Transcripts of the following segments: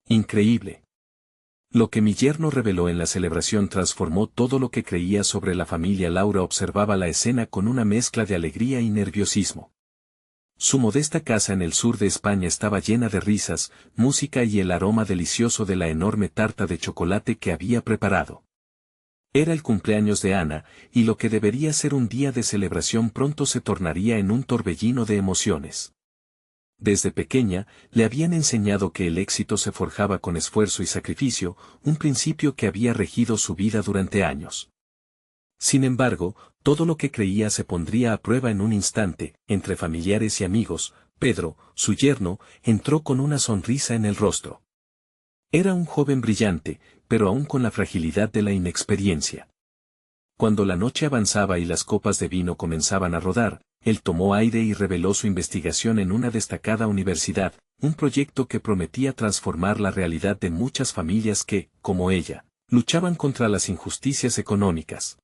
Increíble. Lo que mi yerno reveló en la celebración transformó todo lo que creía sobre la familia. Laura observaba la escena con una mezcla de alegría y nerviosismo. Su modesta casa en el sur de España estaba llena de risas, música y el aroma delicioso de la enorme tarta de chocolate que había preparado. Era el cumpleaños de Ana, y lo que debería ser un día de celebración pronto se tornaría en un torbellino de emociones. Desde pequeña, le habían enseñado que el éxito se forjaba con esfuerzo y sacrificio, un principio que había regido su vida durante años. Sin embargo, todo lo que creía se pondría a prueba en un instante. Entre familiares y amigos, Pedro, su yerno, entró con una sonrisa en el rostro. Era un joven brillante, pero aún con la fragilidad de la inexperiencia. Cuando la noche avanzaba y las copas de vino comenzaban a rodar, él tomó aire y reveló su investigación en una destacada universidad, un proyecto que prometía transformar la realidad de muchas familias que, como ella, luchaban contra las injusticias económicas.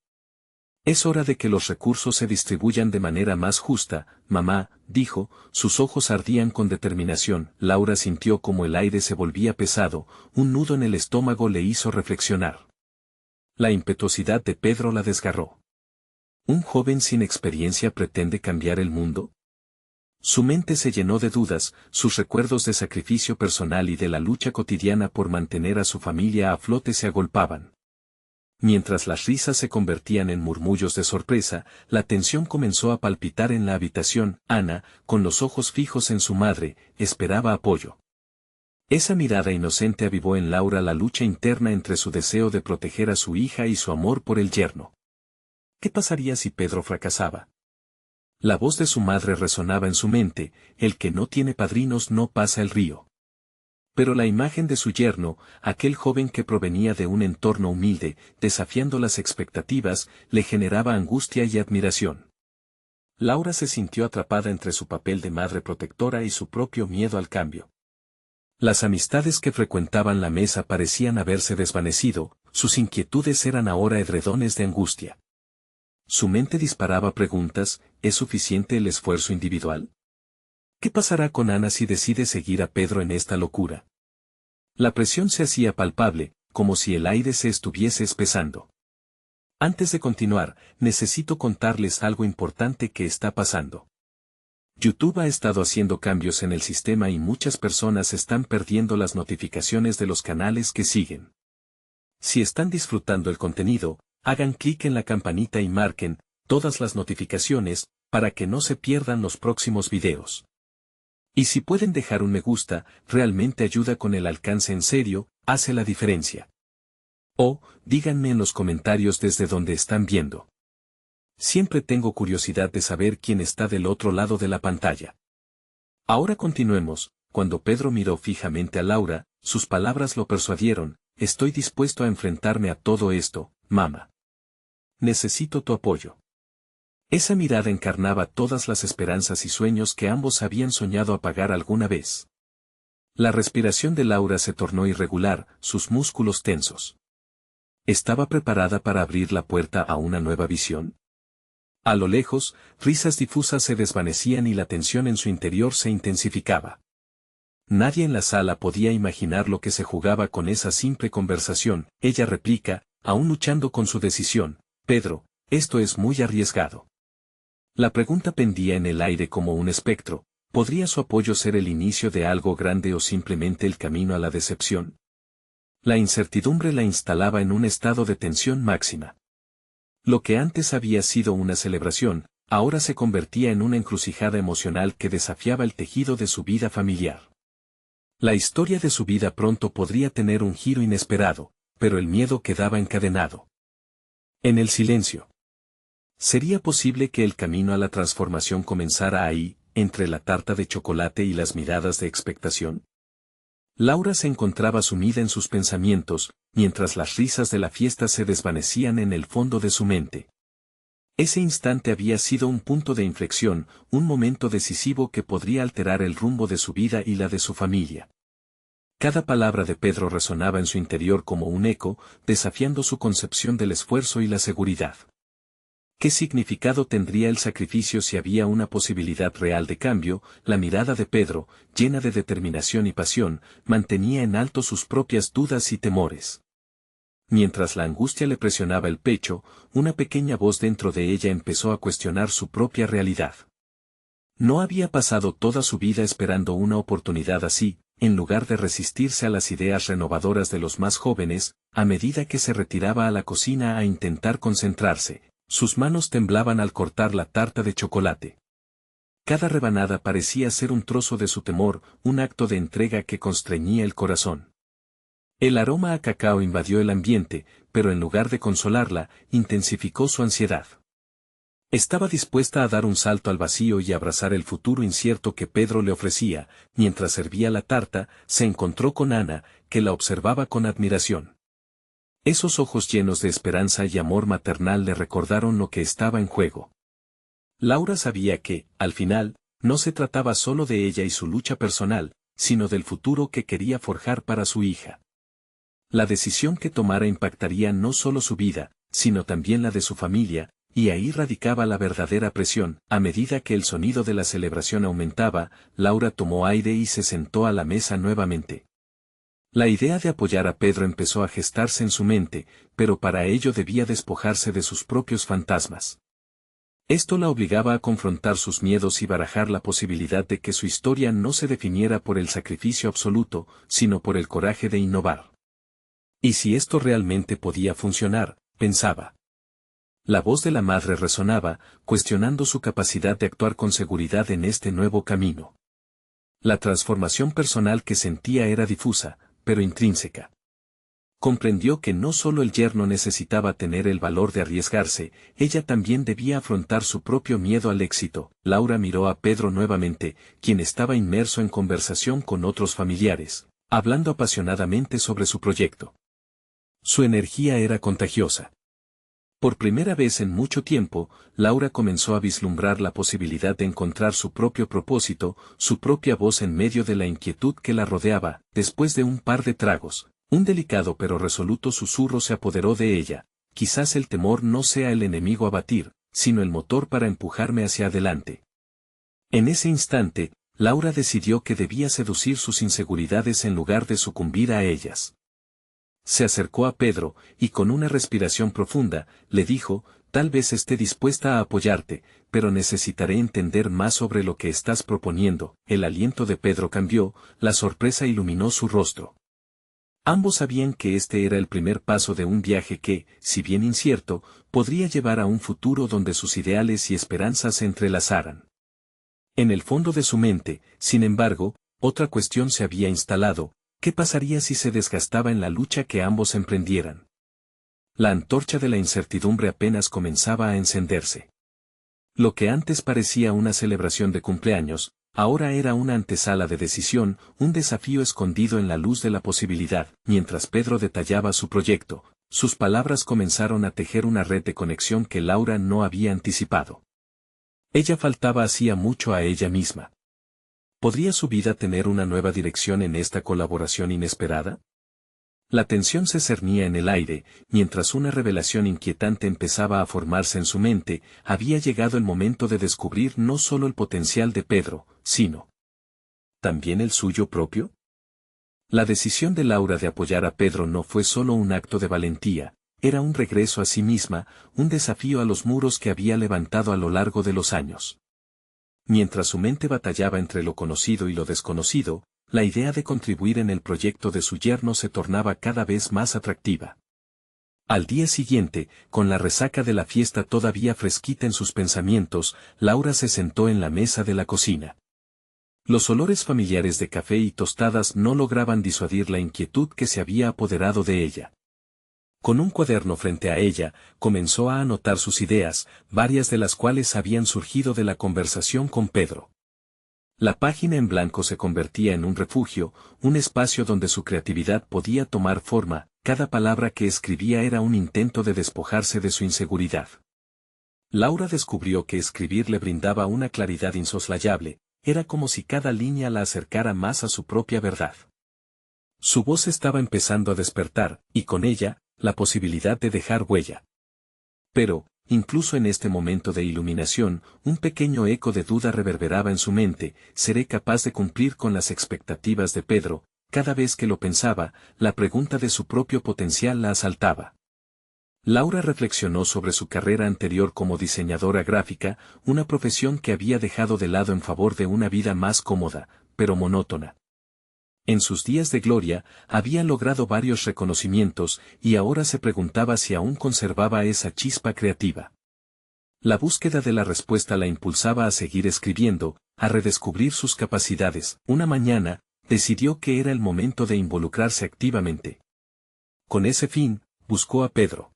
Es hora de que los recursos se distribuyan de manera más justa, mamá, dijo, sus ojos ardían con determinación. Laura sintió como el aire se volvía pesado, un nudo en el estómago le hizo reflexionar. La impetuosidad de Pedro la desgarró. ¿Un joven sin experiencia pretende cambiar el mundo? Su mente se llenó de dudas, sus recuerdos de sacrificio personal y de la lucha cotidiana por mantener a su familia a flote se agolpaban. Mientras las risas se convertían en murmullos de sorpresa, la tensión comenzó a palpitar en la habitación. Ana, con los ojos fijos en su madre, esperaba apoyo. Esa mirada inocente avivó en Laura la lucha interna entre su deseo de proteger a su hija y su amor por el yerno. ¿Qué pasaría si Pedro fracasaba? La voz de su madre resonaba en su mente: el que no tiene padrinos no pasa el río. Pero la imagen de su yerno, aquel joven que provenía de un entorno humilde, desafiando las expectativas, le generaba angustia y admiración. Laura se sintió atrapada entre su papel de madre protectora y su propio miedo al cambio. Las amistades que frecuentaban la mesa parecían haberse desvanecido, sus inquietudes eran ahora edredones de angustia. Su mente disparaba preguntas: ¿es suficiente el esfuerzo individual? ¿Qué pasará con Ana si decide seguir a Pedro en esta locura? La presión se hacía palpable, como si el aire se estuviese espesando. Antes de continuar, necesito contarles algo importante que está pasando. YouTube ha estado haciendo cambios en el sistema y muchas personas están perdiendo las notificaciones de los canales que siguen. Si están disfrutando el contenido, hagan clic en la campanita y marquen todas las notificaciones para que no se pierdan los próximos videos. Y si pueden dejar un me gusta, realmente ayuda con el alcance, en serio, hace la diferencia. O, díganme en los comentarios desde donde están viendo. Siempre tengo curiosidad de saber quién está del otro lado de la pantalla. Ahora continuemos. Cuando Pedro miró fijamente a Laura, sus palabras lo persuadieron: estoy dispuesto a enfrentarme a todo esto, mamá. Necesito tu apoyo. Esa mirada encarnaba todas las esperanzas y sueños que ambos habían soñado apagar alguna vez. La respiración de Laura se tornó irregular, sus músculos tensos. ¿Estaba preparada para abrir la puerta a una nueva visión? A lo lejos, risas difusas se desvanecían y la tensión en su interior se intensificaba. Nadie en la sala podía imaginar lo que se jugaba con esa simple conversación. Ella replica, aún luchando con su decisión: Pedro, esto es muy arriesgado. La pregunta pendía en el aire como un espectro: ¿podría su apoyo ser el inicio de algo grande o simplemente el camino a la decepción? La incertidumbre la instalaba en un estado de tensión máxima. Lo que antes había sido una celebración, ahora se convertía en una encrucijada emocional que desafiaba el tejido de su vida familiar. La historia de su vida pronto podría tener un giro inesperado, pero el miedo quedaba encadenado. En el silencio. ¿Sería posible que el camino a la transformación comenzara ahí, entre la tarta de chocolate y las miradas de expectación? Laura se encontraba sumida en sus pensamientos, mientras las risas de la fiesta se desvanecían en el fondo de su mente. Ese instante había sido un punto de inflexión, un momento decisivo que podría alterar el rumbo de su vida y la de su familia. Cada palabra de Pedro resonaba en su interior como un eco, desafiando su concepción del esfuerzo y la seguridad. ¿Qué significado tendría el sacrificio si había una posibilidad real de cambio? La mirada de Pedro, llena de determinación y pasión, mantenía en alto sus propias dudas y temores. Mientras la angustia le presionaba el pecho, una pequeña voz dentro de ella empezó a cuestionar su propia realidad. No había pasado toda su vida esperando una oportunidad así, en lugar de resistirse a las ideas renovadoras de los más jóvenes, a medida que se retiraba a la cocina a intentar concentrarse, sus manos temblaban al cortar la tarta de chocolate. Cada rebanada parecía ser un trozo de su temor, un acto de entrega que constreñía el corazón. El aroma a cacao invadió el ambiente, pero en lugar de consolarla, intensificó su ansiedad. Estaba dispuesta a dar un salto al vacío y abrazar el futuro incierto que Pedro le ofrecía. Mientras servía la tarta, se encontró con Ana, que la observaba con admiración. Esos ojos llenos de esperanza y amor maternal le recordaron lo que estaba en juego. Laura sabía que, al final, no se trataba solo de ella y su lucha personal, sino del futuro que quería forjar para su hija. La decisión que tomara impactaría no solo su vida, sino también la de su familia, y ahí radicaba la verdadera presión. A medida que el sonido de la celebración aumentaba, Laura tomó aire y se sentó a la mesa nuevamente. La idea de apoyar a Pedro empezó a gestarse en su mente, pero para ello debía despojarse de sus propios fantasmas. Esto la obligaba a confrontar sus miedos y barajar la posibilidad de que su historia no se definiera por el sacrificio absoluto, sino por el coraje de innovar. ¿Y si esto realmente podía funcionar?, pensaba. La voz de la madre resonaba, cuestionando su capacidad de actuar con seguridad en este nuevo camino. La transformación personal que sentía era difusa, pero intrínseca. Comprendió que no solo el yerno necesitaba tener el valor de arriesgarse, ella también debía afrontar su propio miedo al éxito. Laura miró a Pedro nuevamente, quien estaba inmerso en conversación con otros familiares, hablando apasionadamente sobre su proyecto. Su energía era contagiosa. Por primera vez en mucho tiempo, Laura comenzó a vislumbrar la posibilidad de encontrar su propio propósito, su propia voz en medio de la inquietud que la rodeaba. Después de un par de tragos, un delicado pero resoluto susurro se apoderó de ella: quizás el temor no sea el enemigo a batir, sino el motor para empujarme hacia adelante. En ese instante, Laura decidió que debía seducir sus inseguridades en lugar de sucumbir a ellas. Se acercó a Pedro, y con una respiración profunda, le dijo: tal vez esté dispuesta a apoyarte, pero necesitaré entender más sobre lo que estás proponiendo. El aliento de Pedro cambió, la sorpresa iluminó su rostro. Ambos sabían que este era el primer paso de un viaje que, si bien incierto, podría llevar a un futuro donde sus ideales y esperanzas se entrelazaran. En el fondo de su mente, sin embargo, otra cuestión se había instalado: ¿qué pasaría si se desgastaba en la lucha que ambos emprendieran? La antorcha de la incertidumbre apenas comenzaba a encenderse. Lo que antes parecía una celebración de cumpleaños, ahora era una antesala de decisión, un desafío escondido en la luz de la posibilidad. Mientras Pedro detallaba su proyecto, sus palabras comenzaron a tejer una red de conexión que Laura no había anticipado. Ella faltaba hacía mucho a ella misma. ¿Podría su vida tener una nueva dirección en esta colaboración inesperada? La tensión se cernía en el aire, mientras una revelación inquietante empezaba a formarse en su mente. Había llegado el momento de descubrir no solo el potencial de Pedro, sino también el suyo propio. La decisión de Laura de apoyar a Pedro no fue solo un acto de valentía, era un regreso a sí misma, un desafío a los muros que había levantado a lo largo de los años. Mientras su mente batallaba entre lo conocido y lo desconocido, la idea de contribuir en el proyecto de su yerno se tornaba cada vez más atractiva. Al día siguiente, con la resaca de la fiesta todavía fresquita en sus pensamientos, Laura se sentó en la mesa de la cocina. Los olores familiares de café y tostadas no lograban disuadir la inquietud que se había apoderado de ella. Con un cuaderno frente a ella, comenzó a anotar sus ideas, varias de las cuales habían surgido de la conversación con Pedro. La página en blanco se convertía en un refugio, un espacio donde su creatividad podía tomar forma. Cada palabra que escribía era un intento de despojarse de su inseguridad. Laura descubrió que escribir le brindaba una claridad insoslayable, era como si cada línea la acercara más a su propia verdad. Su voz estaba empezando a despertar, y con ella, la posibilidad de dejar huella. Pero, incluso en este momento de iluminación, un pequeño eco de duda reverberaba en su mente. ¿Seré capaz de cumplir con las expectativas de Pedro? Cada vez que lo pensaba, la pregunta de su propio potencial la asaltaba. Laura reflexionó sobre su carrera anterior como diseñadora gráfica, una profesión que había dejado de lado en favor de una vida más cómoda, pero monótona. En sus días de gloria, había logrado varios reconocimientos y ahora se preguntaba si aún conservaba esa chispa creativa. La búsqueda de la respuesta la impulsaba a seguir escribiendo, a redescubrir sus capacidades. Una mañana, decidió que era el momento de involucrarse activamente. Con ese fin, buscó a Pedro.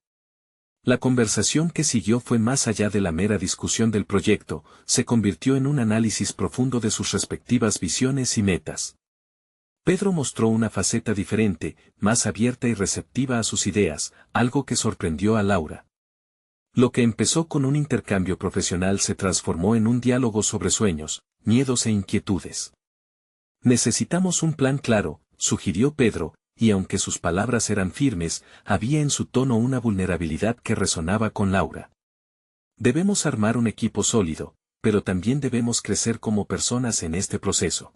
La conversación que siguió fue más allá de la mera discusión del proyecto, se convirtió en un análisis profundo de sus respectivas visiones y metas. Pedro mostró una faceta diferente, más abierta y receptiva a sus ideas, algo que sorprendió a Laura. Lo que empezó con un intercambio profesional se transformó en un diálogo sobre sueños, miedos e inquietudes. Necesitamos un plan claro, sugirió Pedro, y aunque sus palabras eran firmes, había en su tono una vulnerabilidad que resonaba con Laura. Debemos armar un equipo sólido, pero también debemos crecer como personas en este proceso.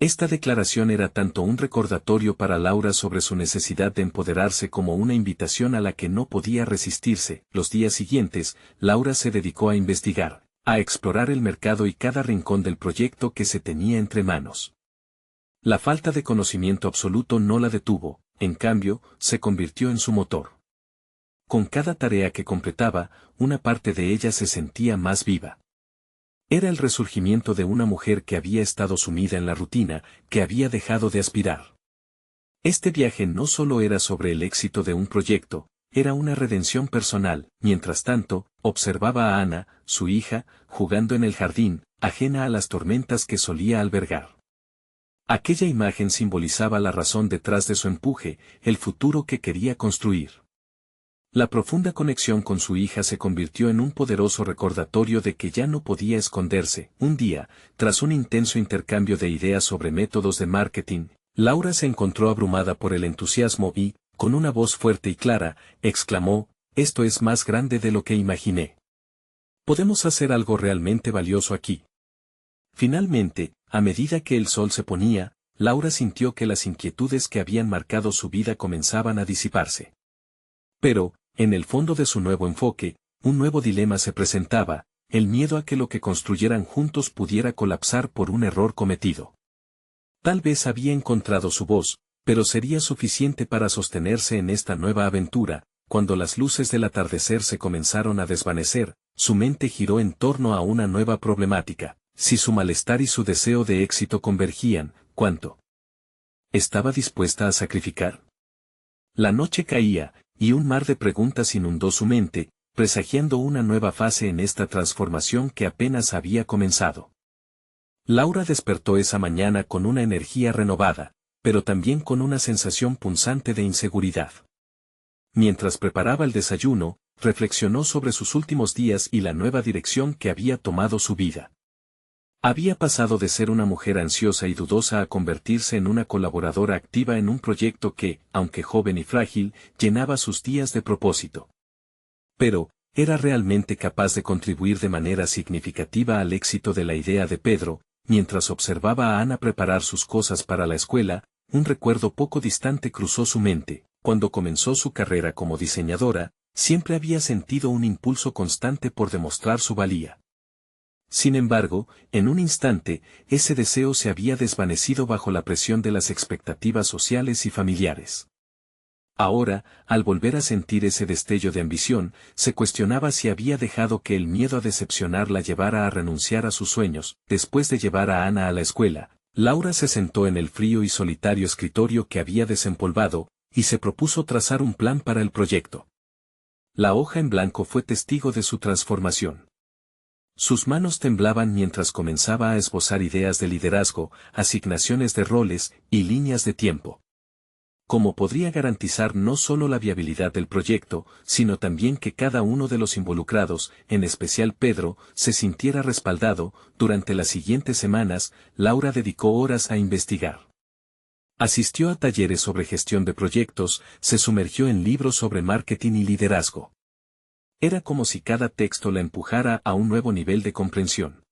Esta declaración era tanto un recordatorio para Laura sobre su necesidad de empoderarse como una invitación a la que no podía resistirse. Los días siguientes, Laura se dedicó a investigar, a explorar el mercado y cada rincón del proyecto que se tenía entre manos. La falta de conocimiento absoluto no la detuvo, en cambio, se convirtió en su motor. Con cada tarea que completaba, una parte de ella se sentía más viva. Era el resurgimiento de una mujer que había estado sumida en la rutina, que había dejado de aspirar. Este viaje no solo era sobre el éxito de un proyecto, era una redención personal. Mientras tanto, observaba a Ana, su hija, jugando en el jardín, ajena a las tormentas que solía albergar. Aquella imagen simbolizaba la razón detrás de su empuje, el futuro que quería construir. La profunda conexión con su hija se convirtió en un poderoso recordatorio de que ya no podía esconderse. Un día, tras un intenso intercambio de ideas sobre métodos de marketing, Laura se encontró abrumada por el entusiasmo y, con una voz fuerte y clara, exclamó: «Esto es más grande de lo que imaginé. Podemos hacer algo realmente valioso aquí». Finalmente, a medida que el sol se ponía, Laura sintió que las inquietudes que habían marcado su vida comenzaban a disiparse. Pero, en el fondo de su nuevo enfoque, un nuevo dilema se presentaba, el miedo a que lo que construyeran juntos pudiera colapsar por un error cometido. Tal vez había encontrado su voz, pero sería suficiente para sostenerse en esta nueva aventura. Cuando las luces del atardecer se comenzaron a desvanecer, su mente giró en torno a una nueva problemática. Si su malestar y su deseo de éxito convergían, ¿cuánto estaba dispuesta a sacrificar? La noche caía, y un mar de preguntas inundó su mente, presagiando una nueva fase en esta transformación que apenas había comenzado. Laura despertó esa mañana con una energía renovada, pero también con una sensación punzante de inseguridad. Mientras preparaba el desayuno, reflexionó sobre sus últimos días y la nueva dirección que había tomado su vida. Había pasado de ser una mujer ansiosa y dudosa a convertirse en una colaboradora activa en un proyecto que, aunque joven y frágil, llenaba sus días de propósito. Pero, ¿era realmente capaz de contribuir de manera significativa al éxito de la idea de Pedro? Mientras observaba a Ana preparar sus cosas para la escuela, un recuerdo poco distante cruzó su mente. Cuando comenzó su carrera como diseñadora, siempre había sentido un impulso constante por demostrar su valía. Sin embargo, en un instante, ese deseo se había desvanecido bajo la presión de las expectativas sociales y familiares. Ahora, al volver a sentir ese destello de ambición, se cuestionaba si había dejado que el miedo a decepcionar la llevara a renunciar a sus sueños. Después de llevar a Ana a la escuela, Laura se sentó en el frío y solitario escritorio que había desempolvado, y se propuso trazar un plan para el proyecto. La hoja en blanco fue testigo de su transformación. Sus manos temblaban mientras comenzaba a esbozar ideas de liderazgo, asignaciones de roles y líneas de tiempo. ¿Cómo podría garantizar no solo la viabilidad del proyecto, sino también que cada uno de los involucrados, en especial Pedro, se sintiera respaldado? Durante las siguientes semanas, Laura dedicó horas a investigar. Asistió a talleres sobre gestión de proyectos, se sumergió en libros sobre marketing y liderazgo. Era como si cada texto la empujara a un nuevo nivel de comprensión.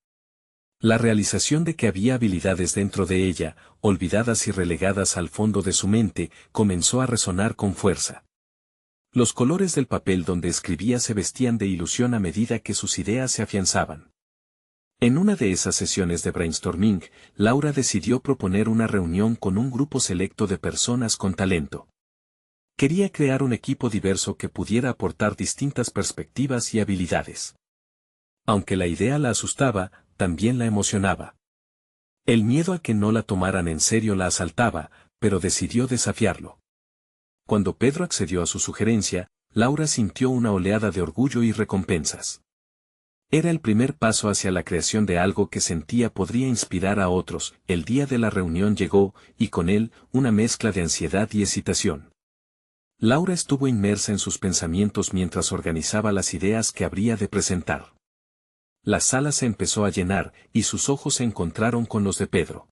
La realización de que había habilidades dentro de ella, olvidadas y relegadas al fondo de su mente, comenzó a resonar con fuerza. Los colores del papel donde escribía se vestían de ilusión a medida que sus ideas se afianzaban. En una de esas sesiones de brainstorming, Laura decidió proponer una reunión con un grupo selecto de personas con talento. Quería crear un equipo diverso que pudiera aportar distintas perspectivas y habilidades. Aunque la idea la asustaba, también la emocionaba. El miedo a que no la tomaran en serio la asaltaba, pero decidió desafiarlo. Cuando Pedro accedió a su sugerencia, Laura sintió una oleada de orgullo y recompensas. Era el primer paso hacia la creación de algo que sentía podría inspirar a otros. El día de la reunión llegó, y con él, una mezcla de ansiedad y excitación. Laura estuvo inmersa en sus pensamientos mientras organizaba las ideas que habría de presentar. La sala se empezó a llenar, y sus ojos se encontraron con los de Pedro.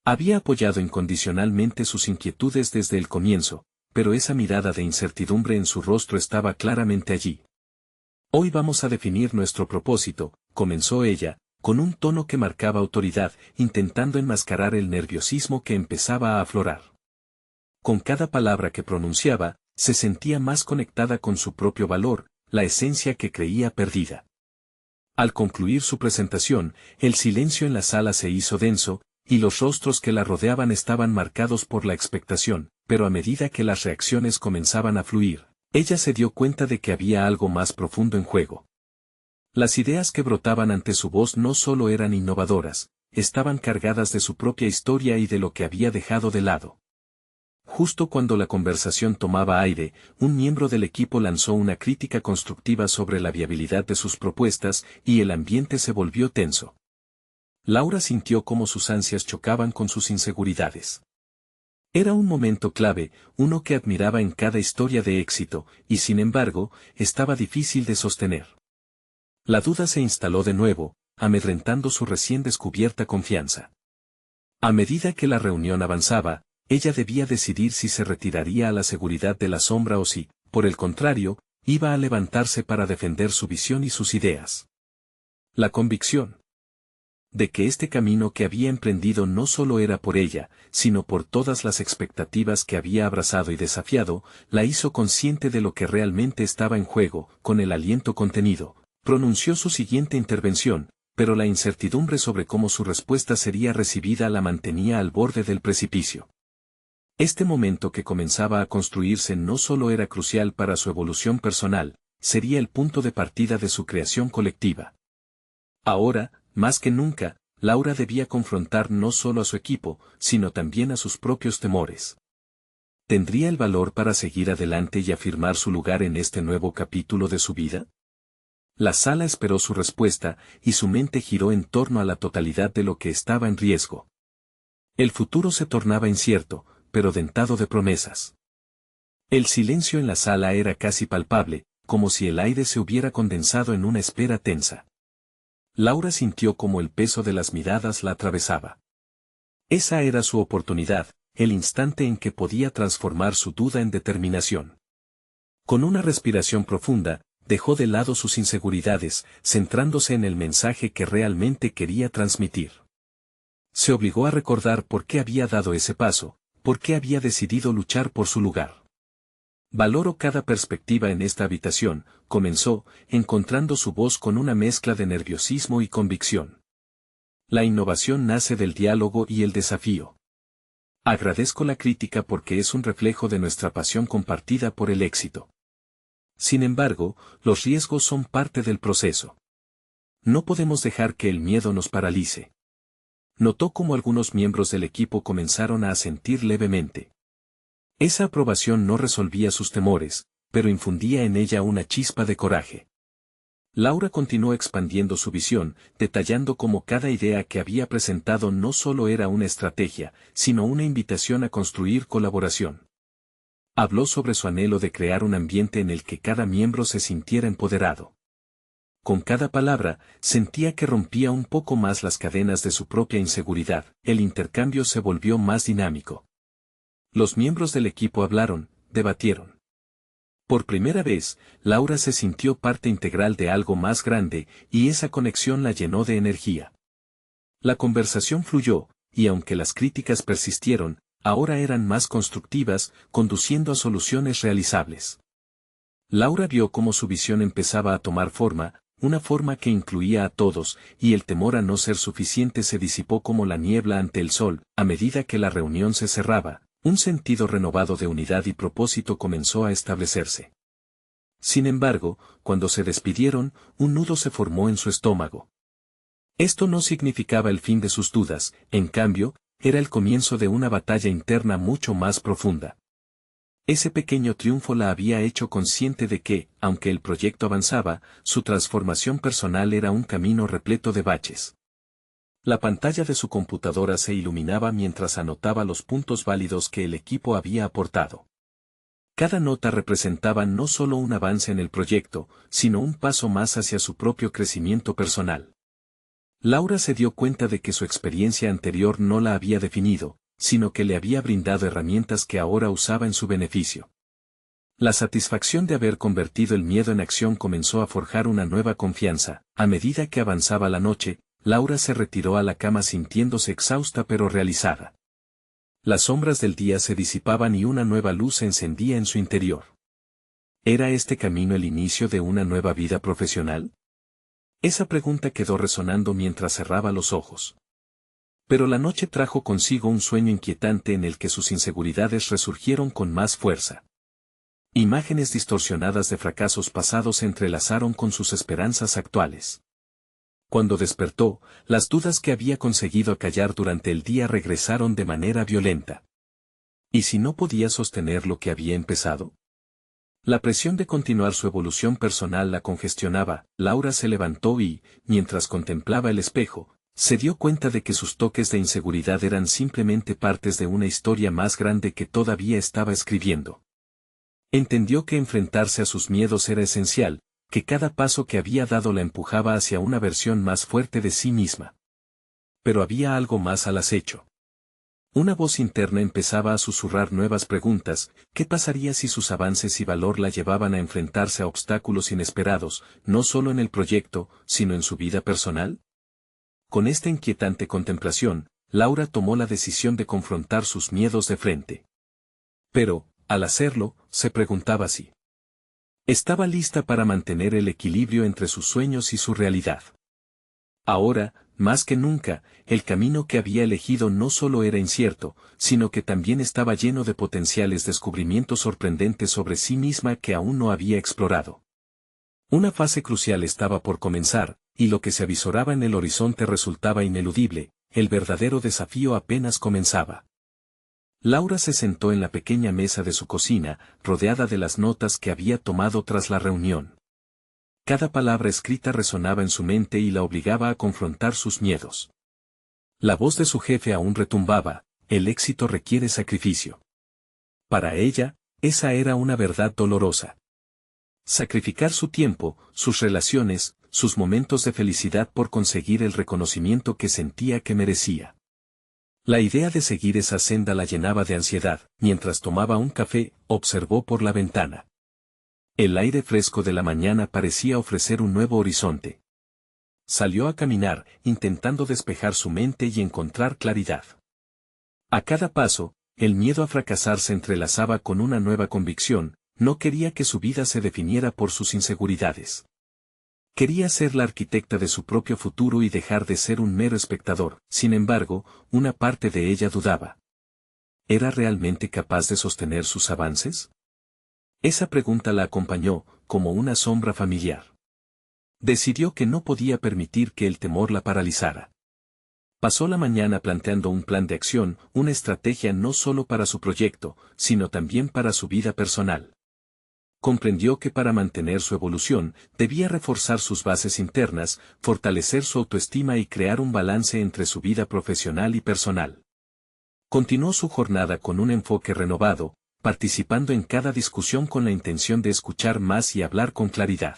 Había apoyado incondicionalmente sus inquietudes desde el comienzo, pero esa mirada de incertidumbre en su rostro estaba claramente allí. Hoy vamos a definir nuestro propósito, comenzó ella, con un tono que marcaba autoridad, intentando enmascarar el nerviosismo que empezaba a aflorar. Con cada palabra que pronunciaba, se sentía más conectada con su propio valor, la esencia que creía perdida. Al concluir su presentación, el silencio en la sala se hizo denso, y los rostros que la rodeaban estaban marcados por la expectación, pero a medida que las reacciones comenzaban a fluir, ella se dio cuenta de que había algo más profundo en juego. Las ideas que brotaban ante su voz no solo eran innovadoras, estaban cargadas de su propia historia y de lo que había dejado de lado. Justo cuando la conversación tomaba aire, un miembro del equipo lanzó una crítica constructiva sobre la viabilidad de sus propuestas, y el ambiente se volvió tenso. Laura sintió cómo sus ansias chocaban con sus inseguridades. Era un momento clave, uno que admiraba en cada historia de éxito, y sin embargo, estaba difícil de sostener. La duda se instaló de nuevo, amedrentando su recién descubierta confianza. A medida que la reunión avanzaba, ella debía decidir si se retiraría a la seguridad de la sombra o si, por el contrario, iba a levantarse para defender su visión y sus ideas. La convicción de que este camino que había emprendido no solo era por ella, sino por todas las expectativas que había abrazado y desafiado, la hizo consciente de lo que realmente estaba en juego. Con el aliento contenido, pronunció su siguiente intervención, pero la incertidumbre sobre cómo su respuesta sería recibida la mantenía al borde del precipicio. Este momento que comenzaba a construirse no solo era crucial para su evolución personal, sería el punto de partida de su creación colectiva. Ahora, más que nunca, Laura debía confrontar no solo a su equipo, sino también a sus propios temores. ¿Tendría el valor para seguir adelante y afirmar su lugar en este nuevo capítulo de su vida? La sala esperó su respuesta, y su mente giró en torno a la totalidad de lo que estaba en riesgo. El futuro se tornaba incierto, pero dentado de promesas. El silencio en la sala era casi palpable, como si el aire se hubiera condensado en una espera tensa. Laura sintió como el peso de las miradas la atravesaba. Esa era su oportunidad, el instante en que podía transformar su duda en determinación. Con una respiración profunda, dejó de lado sus inseguridades, centrándose en el mensaje que realmente quería transmitir. Se obligó a recordar por qué había dado ese paso, por qué había decidido luchar por su lugar. Valoro cada perspectiva en esta habitación, comenzó, encontrando su voz con una mezcla de nerviosismo y convicción. La innovación nace del diálogo y el desafío. Agradezco la crítica porque es un reflejo de nuestra pasión compartida por el éxito. Sin embargo, los riesgos son parte del proceso. No podemos dejar que el miedo nos paralice. Notó cómo algunos miembros del equipo comenzaron a asentir levemente. Esa aprobación no resolvía sus temores, pero infundía en ella una chispa de coraje. Laura continuó expandiendo su visión, detallando cómo cada idea que había presentado no solo era una estrategia, sino una invitación a construir colaboración. Habló sobre su anhelo de crear un ambiente en el que cada miembro se sintiera empoderado. Con cada palabra, sentía que rompía un poco más las cadenas de su propia inseguridad. El intercambio se volvió más dinámico. Los miembros del equipo hablaron, debatieron. Por primera vez, Laura se sintió parte integral de algo más grande, y esa conexión la llenó de energía. La conversación fluyó, y aunque las críticas persistieron, ahora eran más constructivas, conduciendo a soluciones realizables. Laura vio cómo su visión empezaba a tomar forma, una forma que incluía a todos, y el temor a no ser suficiente se disipó como la niebla ante el sol. A medida que la reunión se cerraba, un sentido renovado de unidad y propósito comenzó a establecerse. Sin embargo, cuando se despidieron, un nudo se formó en su estómago. Esto no significaba el fin de sus dudas, en cambio, era el comienzo de una batalla interna mucho más profunda. Ese pequeño triunfo la había hecho consciente de que, aunque el proyecto avanzaba, su transformación personal era un camino repleto de baches. La pantalla de su computadora se iluminaba mientras anotaba los puntos válidos que el equipo había aportado. Cada nota representaba no solo un avance en el proyecto, sino un paso más hacia su propio crecimiento personal. Laura se dio cuenta de que su experiencia anterior no la había definido, sino que le había brindado herramientas que ahora usaba en su beneficio. La satisfacción de haber convertido el miedo en acción comenzó a forjar una nueva confianza. A medida que avanzaba la noche, Laura se retiró a la cama sintiéndose exhausta pero realizada. Las sombras del día se disipaban y una nueva luz se encendía en su interior. ¿Era este camino el inicio de una nueva vida profesional? Esa pregunta quedó resonando mientras cerraba los ojos. Pero la noche trajo consigo un sueño inquietante en el que sus inseguridades resurgieron con más fuerza. Imágenes distorsionadas de fracasos pasados se entrelazaron con sus esperanzas actuales. Cuando despertó, las dudas que había conseguido acallar durante el día regresaron de manera violenta. ¿Y si no podía sostener lo que había empezado? La presión de continuar su evolución personal la congestionaba. Laura se levantó y, mientras contemplaba el espejo, se dio cuenta de que sus toques de inseguridad eran simplemente partes de una historia más grande que todavía estaba escribiendo. Entendió que enfrentarse a sus miedos era esencial, que cada paso que había dado la empujaba hacia una versión más fuerte de sí misma. Pero había algo más al acecho. Una voz interna empezaba a susurrar nuevas preguntas. ¿Qué pasaría si sus avances y valor la llevaban a enfrentarse a obstáculos inesperados, no solo en el proyecto, sino en su vida personal? Con esta inquietante contemplación, Laura tomó la decisión de confrontar sus miedos de frente. Pero, al hacerlo, se preguntaba si estaba lista para mantener el equilibrio entre sus sueños y su realidad. Ahora, más que nunca, el camino que había elegido no solo era incierto, sino que también estaba lleno de potenciales descubrimientos sorprendentes sobre sí misma que aún no había explorado. Una fase crucial estaba por comenzar, y lo que se avisoraba en el horizonte resultaba ineludible. El verdadero desafío apenas comenzaba. Laura se sentó en la pequeña mesa de su cocina, rodeada de las notas que había tomado tras la reunión. Cada palabra escrita resonaba en su mente y la obligaba a confrontar sus miedos. La voz de su jefe aún retumbaba: el éxito requiere sacrificio. Para ella, esa era una verdad dolorosa. Sacrificar su tiempo, sus relaciones, sus momentos de felicidad por conseguir el reconocimiento que sentía que merecía. La idea de seguir esa senda la llenaba de ansiedad. Mientras tomaba un café, observó por la ventana. El aire fresco de la mañana parecía ofrecer un nuevo horizonte. Salió a caminar, intentando despejar su mente y encontrar claridad. A cada paso, el miedo a fracasar se entrelazaba con una nueva convicción: no quería que su vida se definiera por sus inseguridades. Quería ser la arquitecta de su propio futuro y dejar de ser un mero espectador. Sin embargo, una parte de ella dudaba. ¿Era realmente capaz de sostener sus avances? Esa pregunta la acompañó, como una sombra familiar. Decidió que no podía permitir que el temor la paralizara. Pasó la mañana planteando un plan de acción, una estrategia no solo para su proyecto, sino también para su vida personal. Comprendió que para mantener su evolución, debía reforzar sus bases internas, fortalecer su autoestima y crear un balance entre su vida profesional y personal. Continuó su jornada con un enfoque renovado, participando en cada discusión con la intención de escuchar más y hablar con claridad.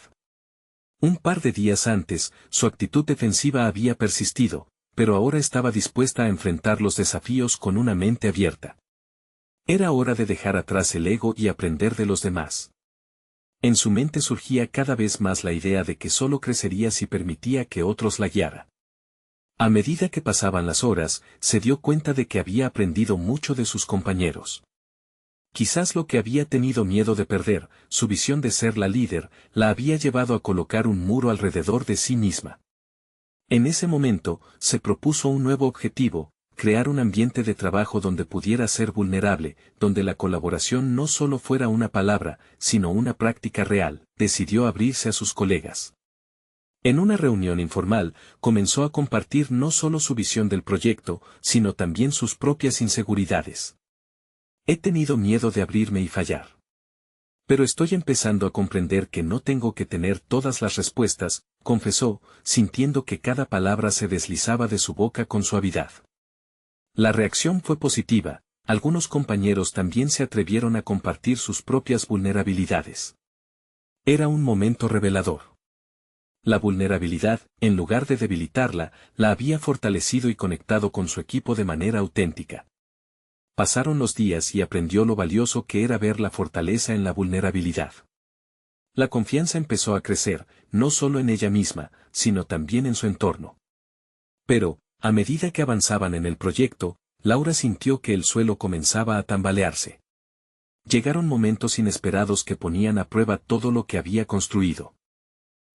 Un par de días antes, su actitud defensiva había persistido, pero ahora estaba dispuesta a enfrentar los desafíos con una mente abierta. Era hora de dejar atrás el ego y aprender de los demás. En su mente surgía cada vez más la idea de que solo crecería si permitía que otros la guiara. A medida que pasaban las horas, se dio cuenta de que había aprendido mucho de sus compañeros. Quizás lo que había tenido miedo de perder, su visión de ser la líder, la había llevado a colocar un muro alrededor de sí misma. En ese momento, se propuso un nuevo objetivo: crear un ambiente de trabajo donde pudiera ser vulnerable, donde la colaboración no solo fuera una palabra, sino una práctica real. Decidió abrirse a sus colegas. En una reunión informal, comenzó a compartir no solo su visión del proyecto, sino también sus propias inseguridades. He tenido miedo de abrirme y fallar. Pero estoy empezando a comprender que no tengo que tener todas las respuestas, confesó, sintiendo que cada palabra se deslizaba de su boca con suavidad. La reacción fue positiva, algunos compañeros también se atrevieron a compartir sus propias vulnerabilidades. Era un momento revelador. La vulnerabilidad, en lugar de debilitarla, la había fortalecido y conectado con su equipo de manera auténtica. Pasaron los días y aprendió lo valioso que era ver la fortaleza en la vulnerabilidad. La confianza empezó a crecer, no solo en ella misma, sino también en su entorno. Pero, a medida que avanzaban en el proyecto, Laura sintió que el suelo comenzaba a tambalearse. Llegaron momentos inesperados que ponían a prueba todo lo que había construido.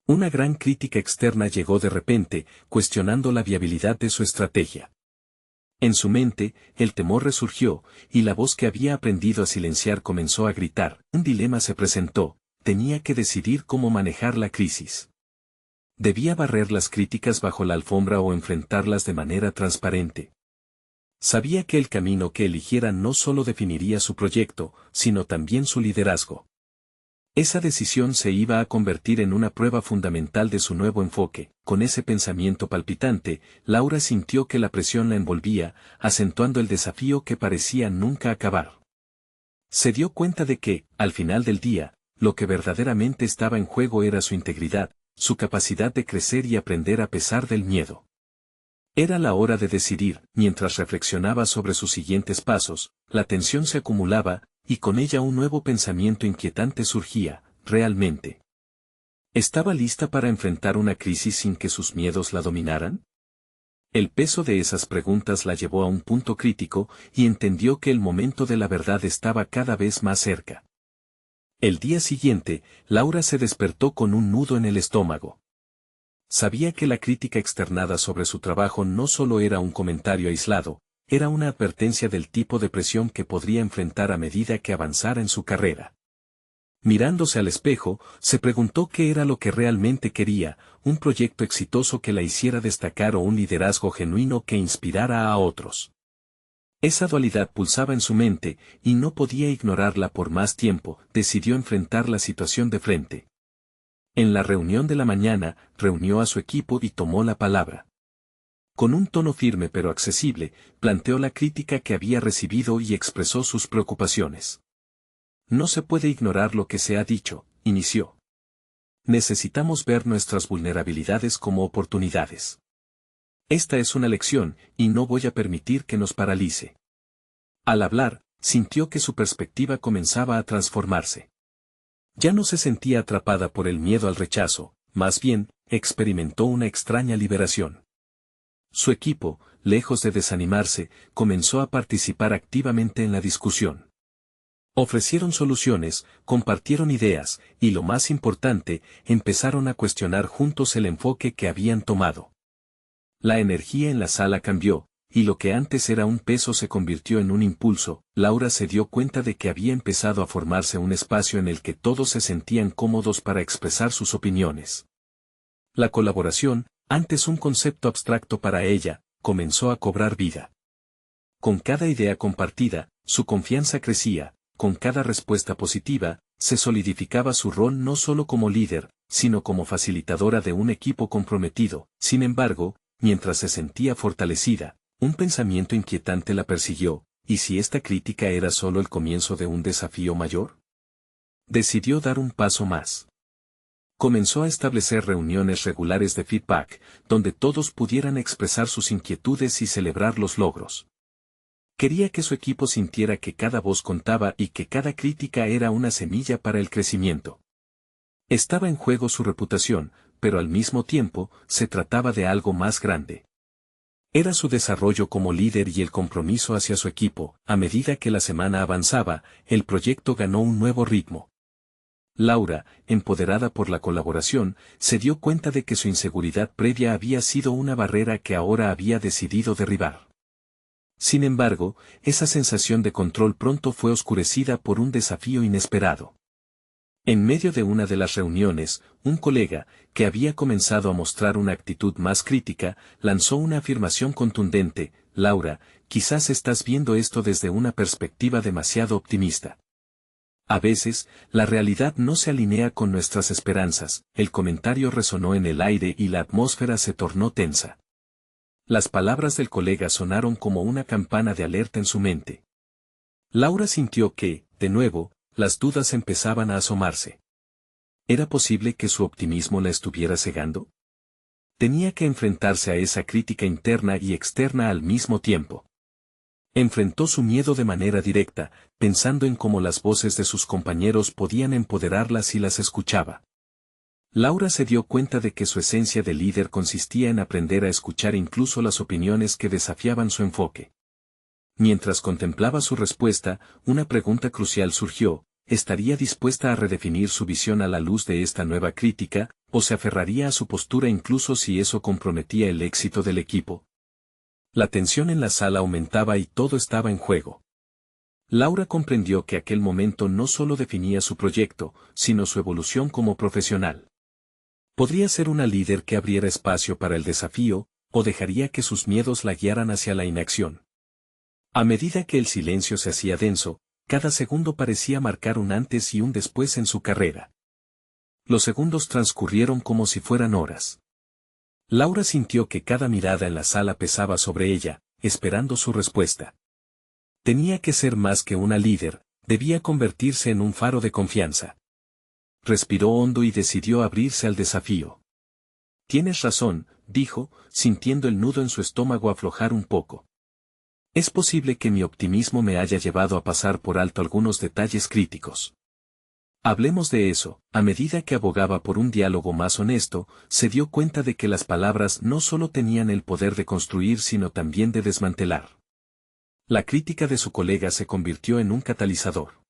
Una gran crítica externa llegó de repente, cuestionando la viabilidad de su estrategia. En su mente, el temor resurgió, y la voz que había aprendido a silenciar comenzó a gritar. Un dilema se presentó: tenía que decidir cómo manejar la crisis. ¿Debía barrer las críticas bajo la alfombra o enfrentarlas de manera transparente? Sabía que el camino que eligiera no solo definiría su proyecto, sino también su liderazgo. Esa decisión se iba a convertir en una prueba fundamental de su nuevo enfoque. Con ese pensamiento palpitante, Laura sintió que la presión la envolvía, acentuando el desafío que parecía nunca acabar. Se dio cuenta de que, al final del día, lo que verdaderamente estaba en juego era su integridad, su capacidad de crecer y aprender a pesar del miedo. Era la hora de decidir. Mientras reflexionaba sobre sus siguientes pasos, la tensión se acumulaba, y con ella un nuevo pensamiento inquietante surgía: ¿realmente estaba lista para enfrentar una crisis sin que sus miedos la dominaran? El peso de esas preguntas la llevó a un punto crítico, y entendió que el momento de la verdad estaba cada vez más cerca. El día siguiente, Laura se despertó con un nudo en el estómago. Sabía que la crítica externada sobre su trabajo no solo era un comentario aislado, era una advertencia del tipo de presión que podría enfrentar a medida que avanzara en su carrera. Mirándose al espejo, se preguntó qué era lo que realmente quería: un proyecto exitoso que la hiciera destacar o un liderazgo genuino que inspirara a otros. Esa dualidad pulsaba en su mente, y no podía ignorarla por más tiempo. Decidió enfrentar la situación de frente. En la reunión de la mañana, reunió a su equipo y tomó la palabra. Con un tono firme pero accesible, planteó la crítica que había recibido y expresó sus preocupaciones. No se puede ignorar lo que se ha dicho, inició. Necesitamos ver nuestras vulnerabilidades como oportunidades. Esta es una lección, y no voy a permitir que nos paralice. Al hablar, sintió que su perspectiva comenzaba a transformarse. Ya no se sentía atrapada por el miedo al rechazo, más bien, experimentó una extraña liberación. Su equipo, lejos de desanimarse, comenzó a participar activamente en la discusión. Ofrecieron soluciones, compartieron ideas, y lo más importante, empezaron a cuestionar juntos el enfoque que habían tomado. La energía en la sala cambió, y lo que antes era un peso se convirtió en un impulso. Laura se dio cuenta de que había empezado a formarse un espacio en el que todos se sentían cómodos para expresar sus opiniones. La colaboración, antes un concepto abstracto para ella, comenzó a cobrar vida. Con cada idea compartida, su confianza crecía; con cada respuesta positiva, se solidificaba su rol no solo como líder, sino como facilitadora de un equipo comprometido. Sin embargo, mientras se sentía fortalecida, un pensamiento inquietante la persiguió: ¿y si esta crítica era solo el comienzo de un desafío mayor? Decidió dar un paso más. Comenzó a establecer reuniones regulares de feedback, donde todos pudieran expresar sus inquietudes y celebrar los logros. Quería que su equipo sintiera que cada voz contaba y que cada crítica era una semilla para el crecimiento. Estaba en juego su reputación, pero al mismo tiempo, se trataba de algo más grande. Era su desarrollo como líder y el compromiso hacia su equipo. A medida que la semana avanzaba, el proyecto ganó un nuevo ritmo. Laura, empoderada por la colaboración, se dio cuenta de que su inseguridad previa había sido una barrera que ahora había decidido derribar. Sin embargo, esa sensación de control pronto fue oscurecida por un desafío inesperado. En medio de una de las reuniones, un colega, que había comenzado a mostrar una actitud más crítica, lanzó una afirmación contundente: Laura, quizás estás viendo esto desde una perspectiva demasiado optimista. A veces, la realidad no se alinea con nuestras esperanzas. El comentario resonó en el aire y la atmósfera se tornó tensa. Las palabras del colega sonaron como una campana de alerta en su mente. Laura sintió que, de nuevo, las dudas empezaban a asomarse. ¿Era posible que su optimismo la estuviera cegando? Tenía que enfrentarse a esa crítica interna y externa al mismo tiempo. Enfrentó su miedo de manera directa, pensando en cómo las voces de sus compañeros podían empoderarla si las escuchaba. Laura se dio cuenta de que su esencia de líder consistía en aprender a escuchar incluso las opiniones que desafiaban su enfoque. Mientras contemplaba su respuesta, una pregunta crucial surgió: ¿estaría dispuesta a redefinir su visión a la luz de esta nueva crítica, o se aferraría a su postura incluso si eso comprometía el éxito del equipo? La tensión en la sala aumentaba y todo estaba en juego. Laura comprendió que aquel momento no solo definía su proyecto, sino su evolución como profesional. Podría ser una líder que abriera espacio para el desafío, o dejaría que sus miedos la guiaran hacia la inacción. A medida que el silencio se hacía denso, cada segundo parecía marcar un antes y un después en su carrera. Los segundos transcurrieron como si fueran horas. Laura sintió que cada mirada en la sala pesaba sobre ella, esperando su respuesta. Tenía que ser más que una líder, debía convertirse en un faro de confianza. Respiró hondo y decidió abrirse al desafío. Tienes razón, dijo, sintiendo el nudo en su estómago aflojar un poco. Es posible que mi optimismo me haya llevado a pasar por alto algunos detalles críticos. Hablemos de eso. A medida que abogaba por un diálogo más honesto, se dio cuenta de que las palabras no solo tenían el poder de construir sino también de desmantelar. La crítica de su colega se convirtió en un catalizador.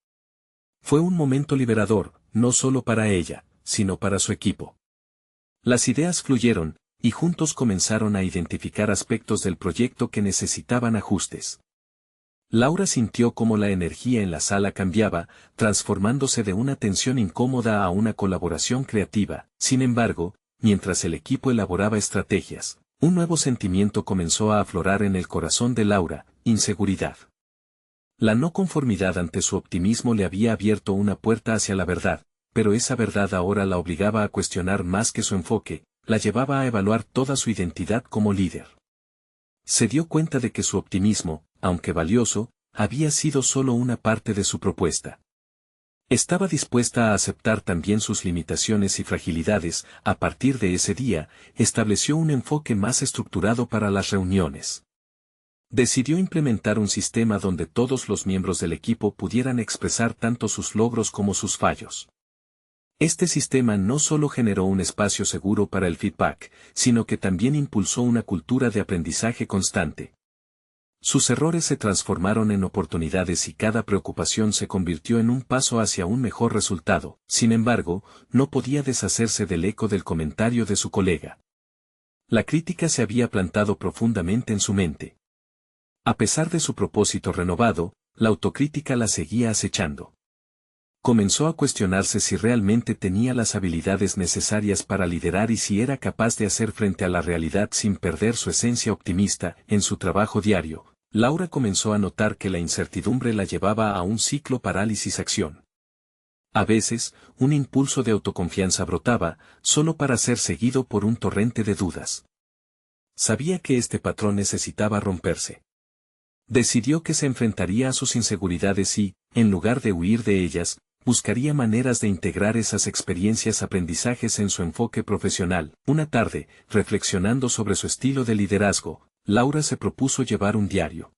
Fue un momento liberador, no solo para ella, sino para su equipo. Las ideas fluyeron, y juntos comenzaron a identificar aspectos del proyecto que necesitaban ajustes. Laura sintió cómo la energía en la sala cambiaba, transformándose de una tensión incómoda a una colaboración creativa. Sin embargo, mientras el equipo elaboraba estrategias, un nuevo sentimiento comenzó a aflorar en el corazón de Laura: inseguridad. La no conformidad ante su optimismo le había abierto una puerta hacia la verdad, pero esa verdad ahora la obligaba a cuestionar más que su enfoque, la llevaba a evaluar toda su identidad como líder. Se dio cuenta de que su optimismo, aunque valioso, había sido solo una parte de su propuesta. Estaba dispuesta a aceptar también sus limitaciones y fragilidades. A partir de ese día, estableció un enfoque más estructurado para las reuniones. Decidió implementar un sistema donde todos los miembros del equipo pudieran expresar tanto sus logros como sus fallos. Este sistema no solo generó un espacio seguro para el feedback, sino que también impulsó una cultura de aprendizaje constante. Sus errores se transformaron en oportunidades y cada preocupación se convirtió en un paso hacia un mejor resultado. Sin embargo, no podía deshacerse del eco del comentario de su colega. La crítica se había plantado profundamente en su mente. A pesar de su propósito renovado, la autocrítica la seguía acechando. Comenzó a cuestionarse si realmente tenía las habilidades necesarias para liderar y si era capaz de hacer frente a la realidad sin perder su esencia optimista. En su trabajo diario, Laura comenzó a notar que la incertidumbre la llevaba a un ciclo parálisis-acción. A veces, un impulso de autoconfianza brotaba, solo para ser seguido por un torrente de dudas. Sabía que este patrón necesitaba romperse. Decidió que se enfrentaría a sus inseguridades y, en lugar de huir de ellas, buscaría maneras de integrar esas experiencias aprendizajes en su enfoque profesional. Una tarde, reflexionando sobre su estilo de liderazgo, Laura se propuso llevar un diario.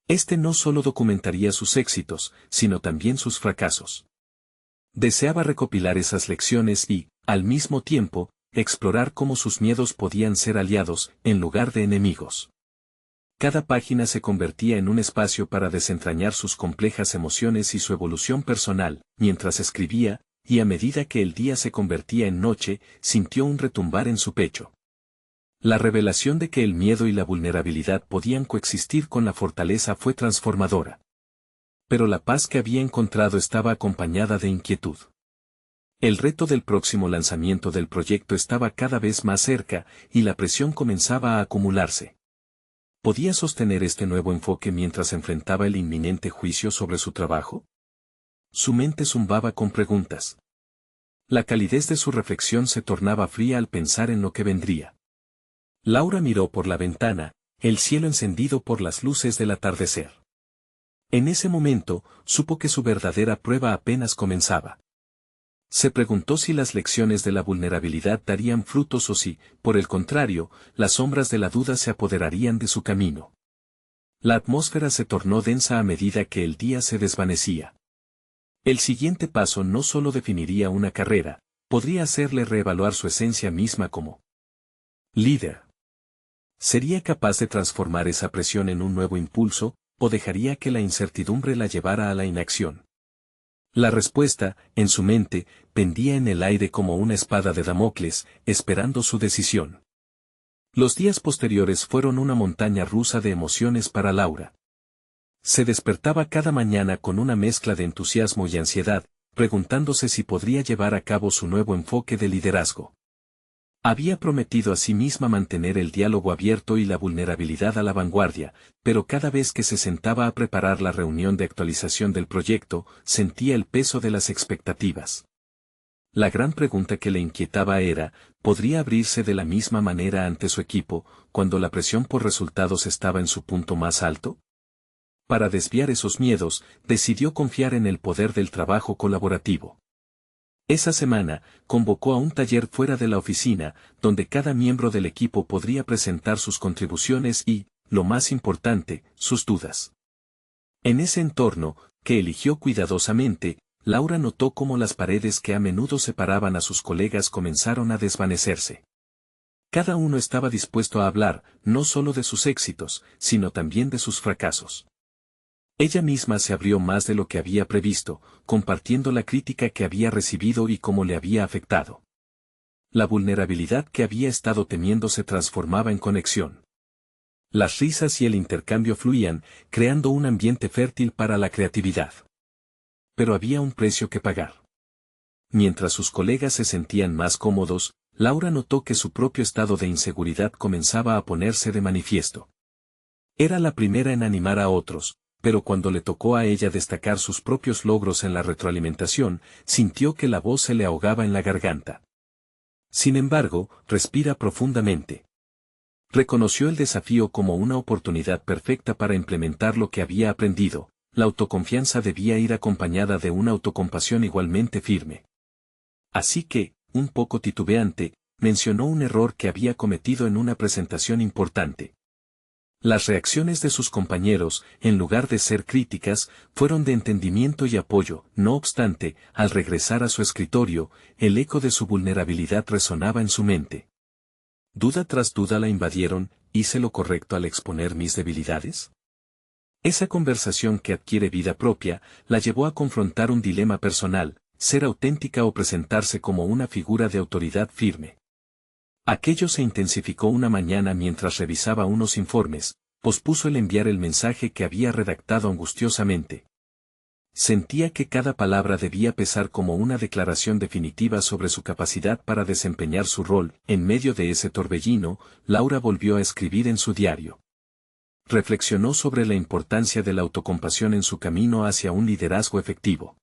Este no solo documentaría sus éxitos, sino también sus fracasos. Deseaba recopilar esas lecciones y, al mismo tiempo, explorar cómo sus miedos podían ser aliados, en lugar de enemigos. Cada página se convertía en un espacio para desentrañar sus complejas emociones y su evolución personal, mientras escribía, y a medida que el día se convertía en noche, sintió un retumbar en su pecho. La revelación de que el miedo y la vulnerabilidad podían coexistir con la fortaleza fue transformadora. Pero la paz que había encontrado estaba acompañada de inquietud. El reto del próximo lanzamiento del proyecto estaba cada vez más cerca, y la presión comenzaba a acumularse. ¿Podía sostener este nuevo enfoque mientras enfrentaba el inminente juicio sobre su trabajo? Su mente zumbaba con preguntas. La calidez de su reflexión se tornaba fría al pensar en lo que vendría. Laura miró por la ventana, el cielo encendido por las luces del atardecer. En ese momento, supo que su verdadera prueba apenas comenzaba. Se preguntó si las lecciones de la vulnerabilidad darían frutos o si, por el contrario, las sombras de la duda se apoderarían de su camino. La atmósfera se tornó densa a medida que el día se desvanecía. El siguiente paso no solo definiría una carrera, podría hacerle reevaluar su esencia misma como líder. ¿Sería capaz de transformar esa presión en un nuevo impulso, o dejaría que la incertidumbre la llevara a la inacción? La respuesta, en su mente, pendía en el aire como una espada de Damocles, esperando su decisión. Los días posteriores fueron una montaña rusa de emociones para Laura. Se despertaba cada mañana con una mezcla de entusiasmo y ansiedad, preguntándose si podría llevar a cabo su nuevo enfoque de liderazgo. Había prometido a sí misma mantener el diálogo abierto y la vulnerabilidad a la vanguardia, pero cada vez que se sentaba a preparar la reunión de actualización del proyecto, sentía el peso de las expectativas. La gran pregunta que le inquietaba era, ¿podría abrirse de la misma manera ante su equipo, cuando la presión por resultados estaba en su punto más alto? Para desviar esos miedos, decidió confiar en el poder del trabajo colaborativo. Esa semana, convocó a un taller fuera de la oficina, donde cada miembro del equipo podría presentar sus contribuciones y, lo más importante, sus dudas. En ese entorno, que eligió cuidadosamente, Laura notó cómo las paredes que a menudo separaban a sus colegas comenzaron a desvanecerse. Cada uno estaba dispuesto a hablar, no solo de sus éxitos, sino también de sus fracasos. Ella misma se abrió más de lo que había previsto, compartiendo la crítica que había recibido y cómo le había afectado. La vulnerabilidad que había estado temiendo se transformaba en conexión. Las risas y el intercambio fluían, creando un ambiente fértil para la creatividad. Pero había un precio que pagar. Mientras sus colegas se sentían más cómodos, Laura notó que su propio estado de inseguridad comenzaba a ponerse de manifiesto. Era la primera en animar a otros, pero cuando le tocó a ella destacar sus propios logros en la retroalimentación, sintió que la voz se le ahogaba en la garganta. Sin embargo, respira profundamente. Reconoció el desafío como una oportunidad perfecta para implementar lo que había aprendido. La autoconfianza debía ir acompañada de una autocompasión igualmente firme. Así que, un poco titubeante, mencionó un error que había cometido en una presentación importante. Las reacciones de sus compañeros, en lugar de ser críticas, fueron de entendimiento y apoyo. No obstante, al regresar a su escritorio, el eco de su vulnerabilidad resonaba en su mente. Duda tras duda la invadieron. ¿Hice lo correcto al exponer mis debilidades? Esa conversación que adquiere vida propia, la llevó a confrontar un dilema personal: ser auténtica o presentarse como una figura de autoridad firme. Aquello se intensificó una mañana mientras revisaba unos informes. Pospuso el enviar el mensaje que había redactado angustiosamente. Sentía que cada palabra debía pesar como una declaración definitiva sobre su capacidad para desempeñar su rol. En medio de ese torbellino, Laura volvió a escribir en su diario. Reflexionó sobre la importancia de la autocompasión en su camino hacia un liderazgo efectivo.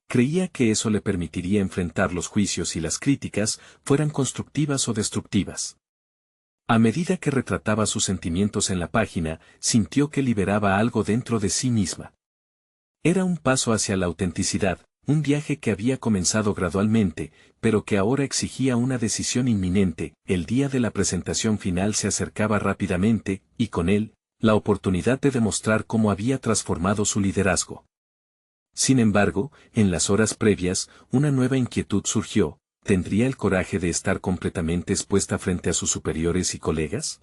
Creía que eso le permitiría enfrentar los juicios y las críticas, fueran constructivas o destructivas. A medida que retrataba sus sentimientos en la página, sintió que liberaba algo dentro de sí misma. Era un paso hacia la autenticidad, un viaje que había comenzado gradualmente, pero que ahora exigía una decisión inminente. El día de la presentación final se acercaba rápidamente, y con él, la oportunidad de demostrar cómo había transformado su liderazgo. Sin embargo, en las horas previas, una nueva inquietud surgió. ¿Tendría el coraje de estar completamente expuesta frente a sus superiores y colegas?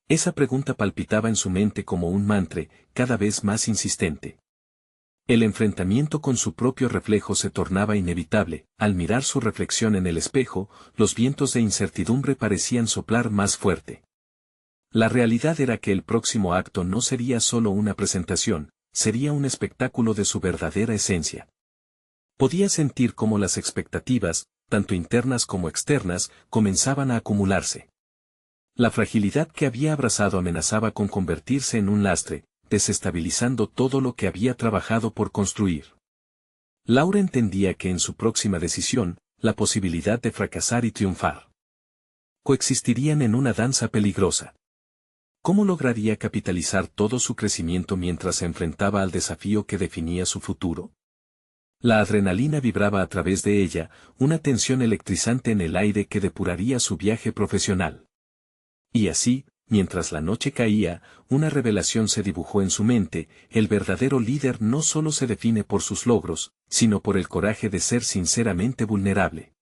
Esa pregunta palpitaba en su mente como un mantra, cada vez más insistente. El enfrentamiento con su propio reflejo se tornaba inevitable. Al mirar su reflexión en el espejo, los vientos de incertidumbre parecían soplar más fuerte. La realidad era que el próximo acto no sería solo una presentación, sería un espectáculo de su verdadera esencia. Podía sentir cómo las expectativas, tanto internas como externas, comenzaban a acumularse. La fragilidad que había abrazado amenazaba con convertirse en un lastre, desestabilizando todo lo que había trabajado por construir. Laura entendía que en su próxima decisión, la posibilidad de fracasar y triunfar coexistirían en una danza peligrosa. ¿Cómo lograría capitalizar todo su crecimiento mientras se enfrentaba al desafío que definía su futuro? La adrenalina vibraba a través de ella, una tensión electrizante en el aire que depuraría su viaje profesional. Y así, mientras la noche caía, una revelación se dibujó en su mente: el verdadero líder no solo se define por sus logros, sino por el coraje de ser sinceramente vulnerable.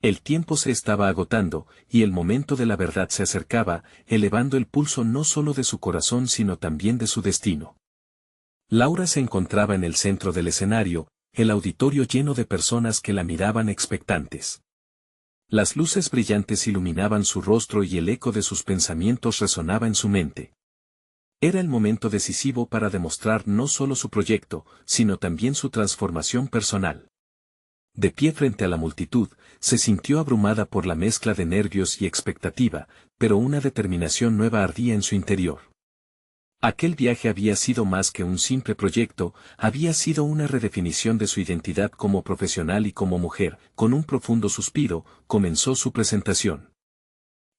El tiempo se estaba agotando, y el momento de la verdad se acercaba, elevando el pulso no solo de su corazón sino también de su destino. Laura se encontraba en el centro del escenario, el auditorio lleno de personas que la miraban expectantes. Las luces brillantes iluminaban su rostro y el eco de sus pensamientos resonaba en su mente. Era el momento decisivo para demostrar no solo su proyecto, sino también su transformación personal. De pie frente a la multitud, se sintió abrumada por la mezcla de nervios y expectativa, pero una determinación nueva ardía en su interior. Aquel viaje había sido más que un simple proyecto, había sido una redefinición de su identidad como profesional y como mujer. Con un profundo suspiro, comenzó su presentación.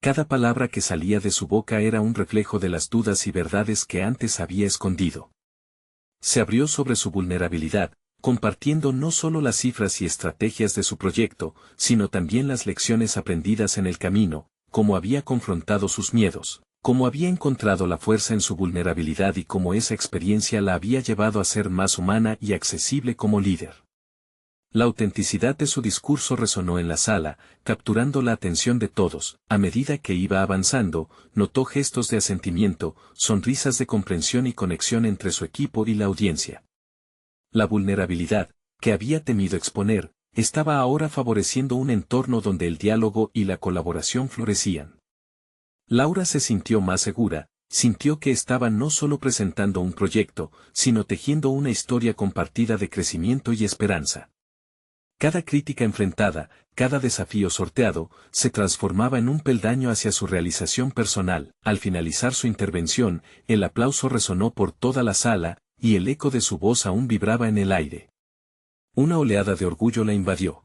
Cada palabra que salía de su boca era un reflejo de las dudas y verdades que antes había escondido. Se abrió sobre su vulnerabilidad, compartiendo no solo las cifras y estrategias de su proyecto, sino también las lecciones aprendidas en el camino, cómo había confrontado sus miedos, cómo había encontrado la fuerza en su vulnerabilidad y cómo esa experiencia la había llevado a ser más humana y accesible como líder. La autenticidad de su discurso resonó en la sala, capturando la atención de todos. A medida que iba avanzando, notó gestos de asentimiento, sonrisas de comprensión y conexión entre su equipo y la audiencia. La vulnerabilidad, que había temido exponer, estaba ahora favoreciendo un entorno donde el diálogo y la colaboración florecían. Laura se sintió más segura, sintió que estaba no solo presentando un proyecto, sino tejiendo una historia compartida de crecimiento y esperanza. Cada crítica enfrentada, cada desafío sorteado, se transformaba en un peldaño hacia su realización personal. Al finalizar su intervención, el aplauso resonó por toda la sala, y el eco de su voz aún vibraba en el aire. Una oleada de orgullo la invadió.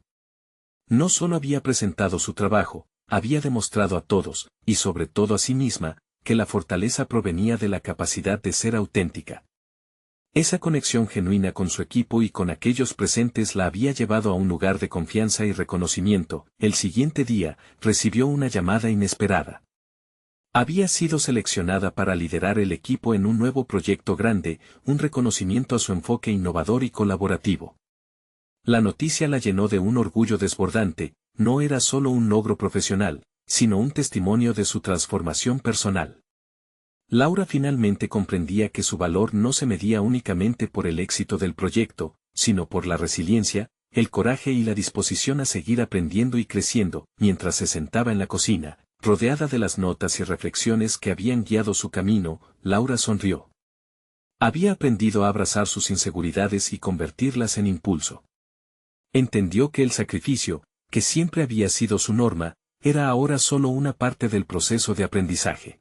No solo había presentado su trabajo, había demostrado a todos, y sobre todo a sí misma, que la fortaleza provenía de la capacidad de ser auténtica. Esa conexión genuina con su equipo y con aquellos presentes la había llevado a un lugar de confianza y reconocimiento. El siguiente día, recibió una llamada inesperada. Había sido seleccionada para liderar el equipo en un nuevo proyecto grande, un reconocimiento a su enfoque innovador y colaborativo. La noticia la llenó de un orgullo desbordante. No era solo un logro profesional, sino un testimonio de su transformación personal. Laura finalmente comprendía que su valor no se medía únicamente por el éxito del proyecto, sino por la resiliencia, el coraje y la disposición a seguir aprendiendo y creciendo. Mientras se sentaba en la cocina, rodeada de las notas y reflexiones que habían guiado su camino, Laura sonrió. Había aprendido a abrazar sus inseguridades y convertirlas en impulso. Entendió que el sacrificio, que siempre había sido su norma, era ahora solo una parte del proceso de aprendizaje.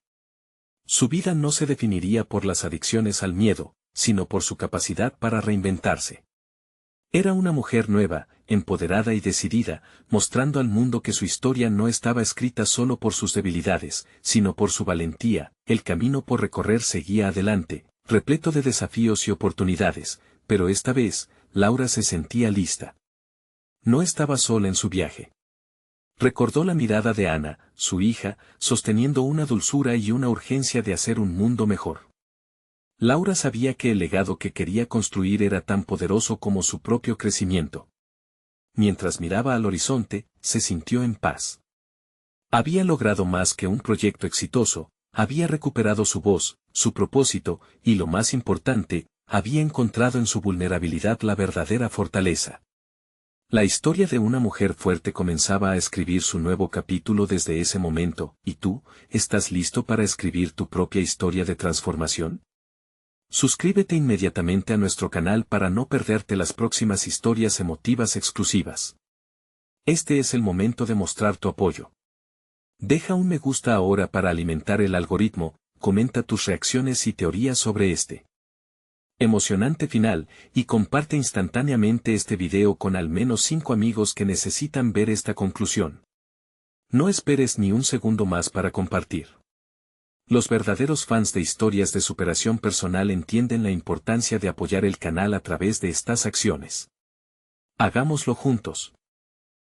Su vida no se definiría por las adicciones al miedo, sino por su capacidad para reinventarse. Era una mujer nueva, empoderada y decidida, mostrando al mundo que su historia no estaba escrita solo por sus debilidades, sino por su valentía. El camino por recorrer seguía adelante, repleto de desafíos y oportunidades, pero esta vez, Laura se sentía lista. No estaba sola en su viaje. Recordó la mirada de Ana, su hija, sosteniendo una dulzura y una urgencia de hacer un mundo mejor. Laura sabía que el legado que quería construir era tan poderoso como su propio crecimiento. Mientras miraba al horizonte, se sintió en paz. Había logrado más que un proyecto exitoso, había recuperado su voz, su propósito, y lo más importante, había encontrado en su vulnerabilidad la verdadera fortaleza. La historia de una mujer fuerte comenzaba a escribir su nuevo capítulo desde ese momento, ¿y tú, estás listo para escribir tu propia historia de transformación? Suscríbete inmediatamente a nuestro canal para no perderte las próximas historias emotivas exclusivas. Este es el momento de mostrar tu apoyo. Deja un me gusta ahora para alimentar el algoritmo, comenta tus reacciones y teorías sobre este emocionante final, y comparte instantáneamente este video con al menos 5 amigos que necesitan ver esta conclusión. No esperes ni un segundo más para compartir. Los verdaderos fans de historias de superación personal entienden la importancia de apoyar el canal a través de estas acciones. Hagámoslo juntos.